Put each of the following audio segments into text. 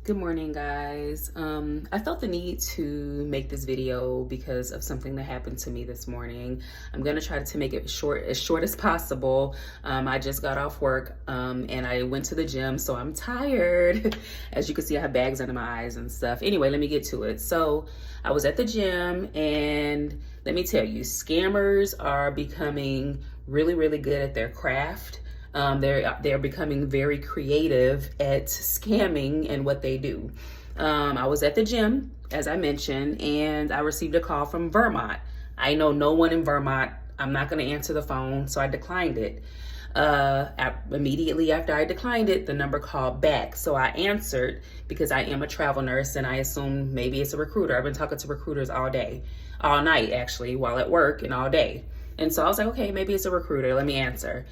Good morning, guys. I felt the need to make this video because of something that happened to me this morning. I'm gonna try to make it as short as possible. I just got off work and I went to the gym, so I'm tired. As you can see, I have bags under my eyes and stuff. Anyway, let me get to it. So I was at the gym, and let me tell you, scammers are becoming really good at their craft. They're becoming very creative at scamming and what they do. I was at the gym, as I mentioned, and I received a call from Vermont. I know no one in Vermont. I'm not going to answer the phone, so I declined it. Immediately after I declined it, the number called back. So I answered because I am a travel nurse, and I assumed maybe it's a recruiter. I've been talking to recruiters all night actually, while at work and all day. And so I was like, okay, maybe it's a recruiter. Let me answer.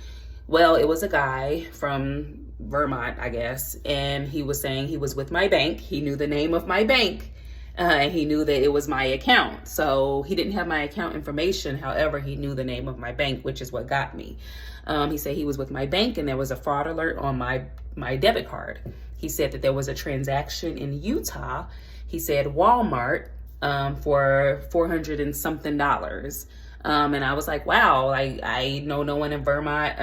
Well, it was a guy from Vermont, I guess, and he was saying he was with my bank. He knew the name of my bank, and he knew that it was my account. So he didn't have my account information. However, he knew the name of my bank, which is what got me. He said he was with my bank, and there was a fraud alert on my debit card. He said that there was a transaction in Utah. He said Walmart for $400 and something. And I was like, wow, I know no one in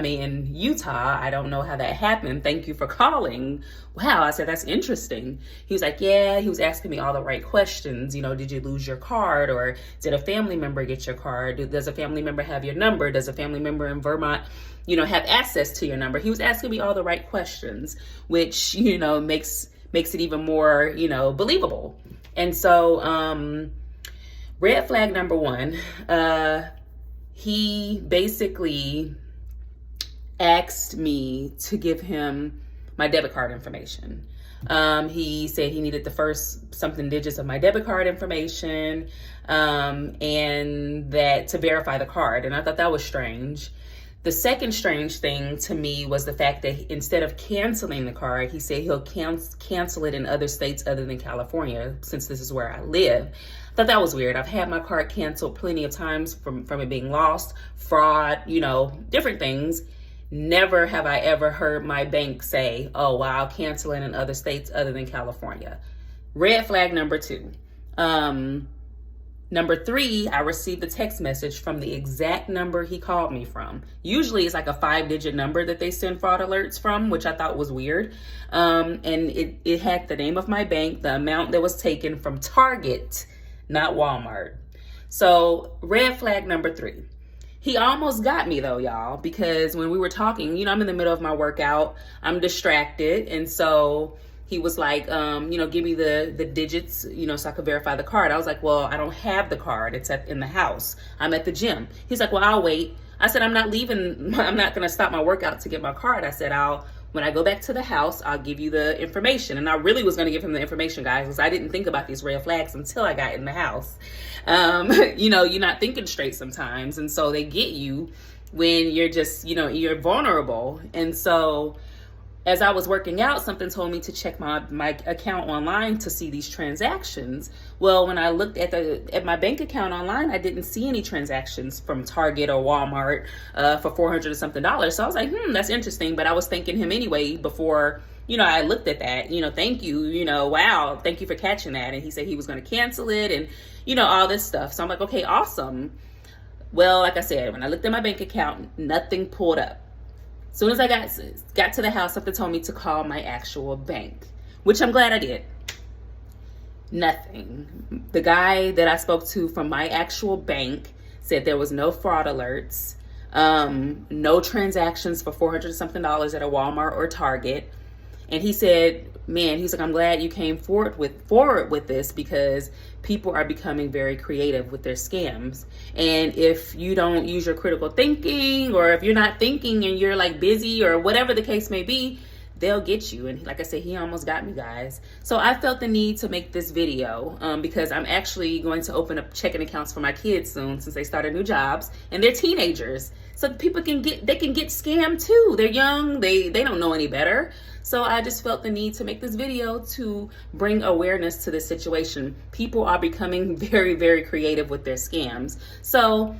in Utah. I don't know how that happened. Thank you for calling. Wow. I said, that's interesting. He was like, yeah, he was asking me all the right questions. You know, did you lose your card, or did a family member get your card? Does a family member have your number? Does a family member in Vermont, have access to your number? He was asking me all the right questions, which, makes it even more, believable. And so, red flag number one, he basically asked me to give him my debit card information. He said he needed the first something digits of my debit card information, and that to verify the card. And I thought that was strange. The second strange thing to me was the fact that instead of canceling the card, he said he'll cancel it in other states other than California, since this is where I live. I thought that was weird. I've had my card canceled plenty of times from it being lost, fraud, different things. Never have I ever heard my bank say, oh, well, I'll cancel it in other states other than California. Red flag number two. Number three, I received a text message from the exact number he called me from. Usually it's like a 5-digit number that they send fraud alerts from, which I thought was weird. And it had the name of my bank, the amount that was taken from Target, not Walmart. So red flag number three. He almost got me though, y'all, because when we were talking, I'm in the middle of my workout, I'm distracted. And so he was like, give me the digits, so I could verify the card. I was like, well, I don't have the card. It's in the house. I'm at the gym. He's like, well, I'll wait. I said, I'm not leaving. I'm not going to stop my workout to get my card. I said, when I go back to the house, I'll give you the information. And I really was going to give him the information, guys, because I didn't think about these red flags until I got in the house. You're not thinking straight sometimes. And so they get you when you're just, you're vulnerable. And so as I was working out, something told me to check my account online to see these transactions. Well, when I looked at my bank account online, I didn't see any transactions from Target or Walmart for $400 or something. So I was like, that's interesting. But I was thanking him anyway before, I looked at that, thank you, wow, thank you for catching that. And he said he was going to cancel it and, all this stuff. So I'm like, okay, awesome. Well, like I said, when I looked at my bank account, nothing pulled up. As soon as I got to the house, something told me to call my actual bank, which I'm glad I did. Nothing. The guy that I spoke to from my actual bank said there was no fraud alerts, no transactions for $400 something at a Walmart or Target. And he said, he's like, I'm glad you came forward with this, because people are becoming very creative with their scams. And if you don't use your critical thinking, or if you're not thinking and you're like busy or whatever the case may be, they'll get you. And like I said, he almost got me, guys. So I felt the need to make this video because I'm actually going to open up checking accounts for my kids soon, since they started new jobs and they're teenagers. So people can get scammed too. They're young, they don't know any better. So I just felt the need to make this video to bring awareness to this situation. People are becoming very creative with their scams. So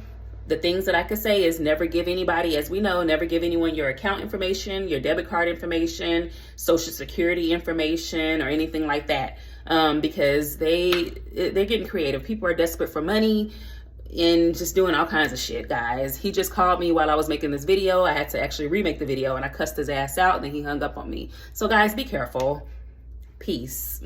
The things that I could say is never give anybody, as we know, never give anyone your account information, your debit card information, social security information, or anything like that, because they're getting creative. People are desperate for money and just doing all kinds of shit, guys. He just called me while I was making this video. I had to actually remake the video, and I cussed his ass out, and then he hung up on me. So guys, be careful. Peace.